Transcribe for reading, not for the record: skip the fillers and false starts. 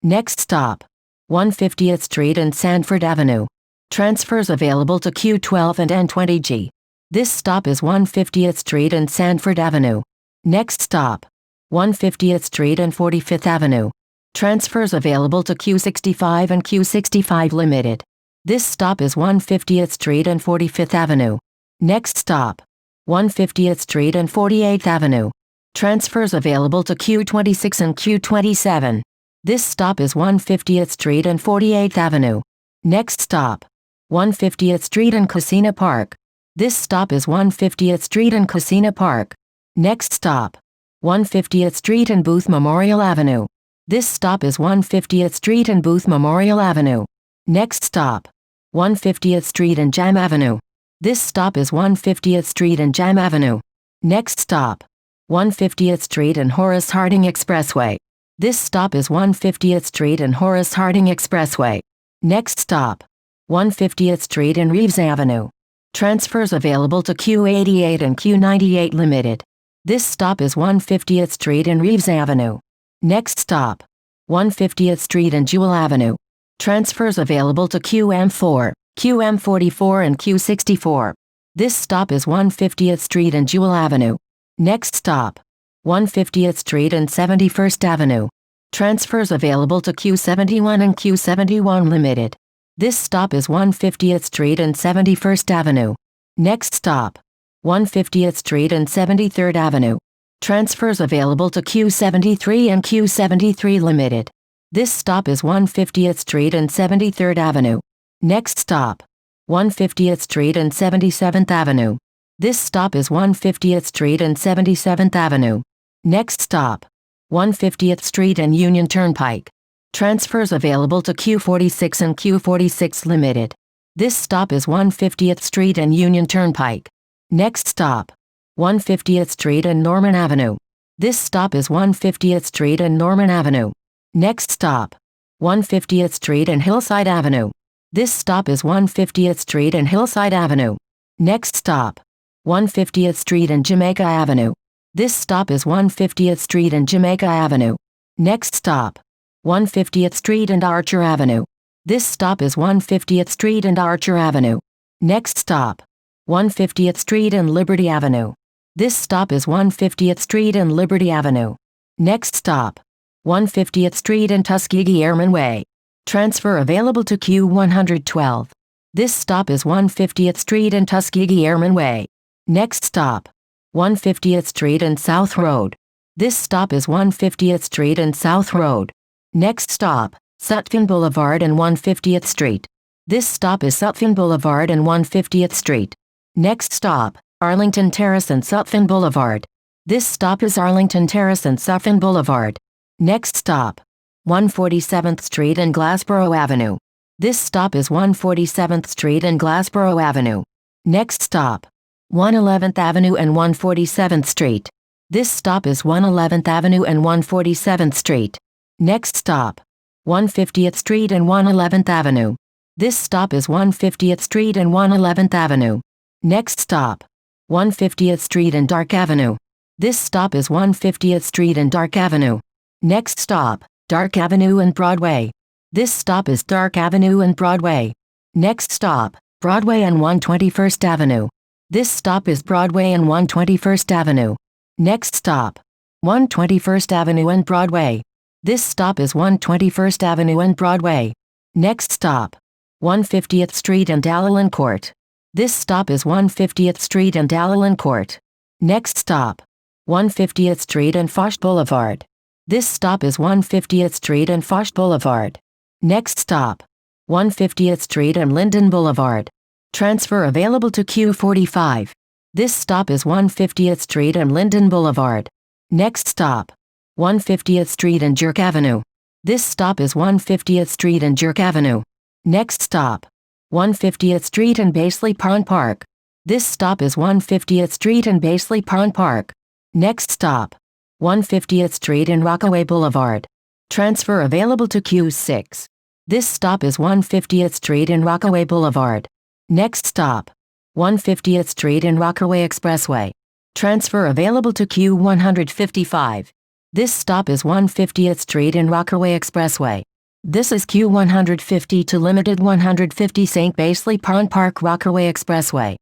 Next stop, 150th Street and Sanford Avenue. Transfers available to Q12 and N20G. This stop is 150th Street and Sanford Avenue. Next stop, 150th Street and 45th Avenue. Transfers available to Q65 and Q65 Limited. This stop is 150th Street and 45th Avenue. Next stop, 150th Street and 48th Avenue. Transfers available to Q26 and Q27. This stop is 150th Street and 48th Avenue. Next stop, 150th Street and Casino Park. This stop is 150th Street and Casino Park. Next stop, 150th Street and Booth Memorial Avenue. This stop is 150th Street and Booth Memorial Avenue. Next stop, 150th Street and Jam Avenue. This stop is 150th Street and Jam Avenue. Next stop, 150th Street and Horace Harding Expressway. This stop is 150th Street and Horace Harding Expressway. Next stop, 150th Street and Reeves Avenue. Transfers available to Q88 and Q98 Limited. This stop is 150th Street and Reeves Avenue. Next stop, 150th Street and Jewel Avenue. Transfers available to QM4, QM44 and Q64. This stop is 150th Street and Jewel Avenue. Next stop, 150th Street and 71st Avenue. Transfers available to Q71 and Q71 Limited. This stop is 150th Street and 71st Avenue. Next stop, 150th Street and 73rd Avenue. Transfers available to Q73 and Q73 Limited. This stop is 150th Street and 73rd Avenue. Next stop, 150th Street and 77th Avenue. This stop is 150th Street and 77th Avenue. Next stop, 150th Street and Union Turnpike. Transfers available to Q46 and Q46 Limited. This stop is 150th Street and Union Turnpike. Next stop, 150th Street and Norman Avenue. This stop is 150th Street and Norman Avenue. Next stop, 150th Street and Hillside Avenue. This stop is 150th Street and Hillside Avenue. Next stop, 150th Street and Jamaica Avenue. This stop is 150th Street and Jamaica Avenue. Next stop, 150th Street and Archer Avenue. This stop is 150th Street and Archer Avenue. Next stop, 150th Street and Liberty Avenue. This stop is 150th Street and Liberty Avenue. Next stop, 150th Street and Tuskegee Airman Way. Transfer available to Q112. This stop is 150th Street and Tuskegee Airman Way. Next stop, 150th Street and South Road. This stop is 150th Street and South Road. Next stop, Sutphin Boulevard and 150th Street. This stop is Sutphin Boulevard and 150th Street. Next stop, Arlington Terrace and Sutphin Boulevard. This stop is Arlington Terrace and Sutphin Boulevard. Next stop, 147th Street and Glassboro Avenue. This stop is 147th Street and Glassboro Avenue. Next stop, 111th Avenue and 147th Street. This stop is 111th Avenue and 147th Street. Next stop, 150th Street and 111th Avenue. This stop is 150th Street and 111th Avenue. Next stop, 150th Street and Dark Avenue. This stop is 150th Street and Dark Avenue. Next stop, Dark Avenue and Broadway. This stop is Dark Avenue and Broadway. Next stop, Broadway and 121st Avenue. This stop is Broadway and 121st Avenue. Next stop, 121st Avenue and Broadway. This stop is 121st Avenue and Broadway. Next stop, 150th Street and Dallin Court. This stop is 150th Street and Dallin Court. Next stop, 150th Street and Foch Boulevard. This stop is 150th Street and Foch Boulevard. Next stop, 150th Street and Linden Boulevard. Transfer available to Q45. This stop is 150th Street and Linden Boulevard. Next stop, 150th Street and Jerk Avenue. This stop is 150th Street and Jerk Avenue. Next stop, 150th Street and Baisley Pond Park. This stop is 150th Street and Baisley Pond Park. Next stop, 150th Street and Rockaway Boulevard. Transfer available to Q6. This stop is 150th Street and Rockaway Boulevard. Next stop, 150th Street and Rockaway Expressway. Transfer available to Q155. This stop is 150th Street and Rockaway Expressway. This is Q150 to Limited 150 St. Baisley Pond Park Rockaway Expressway.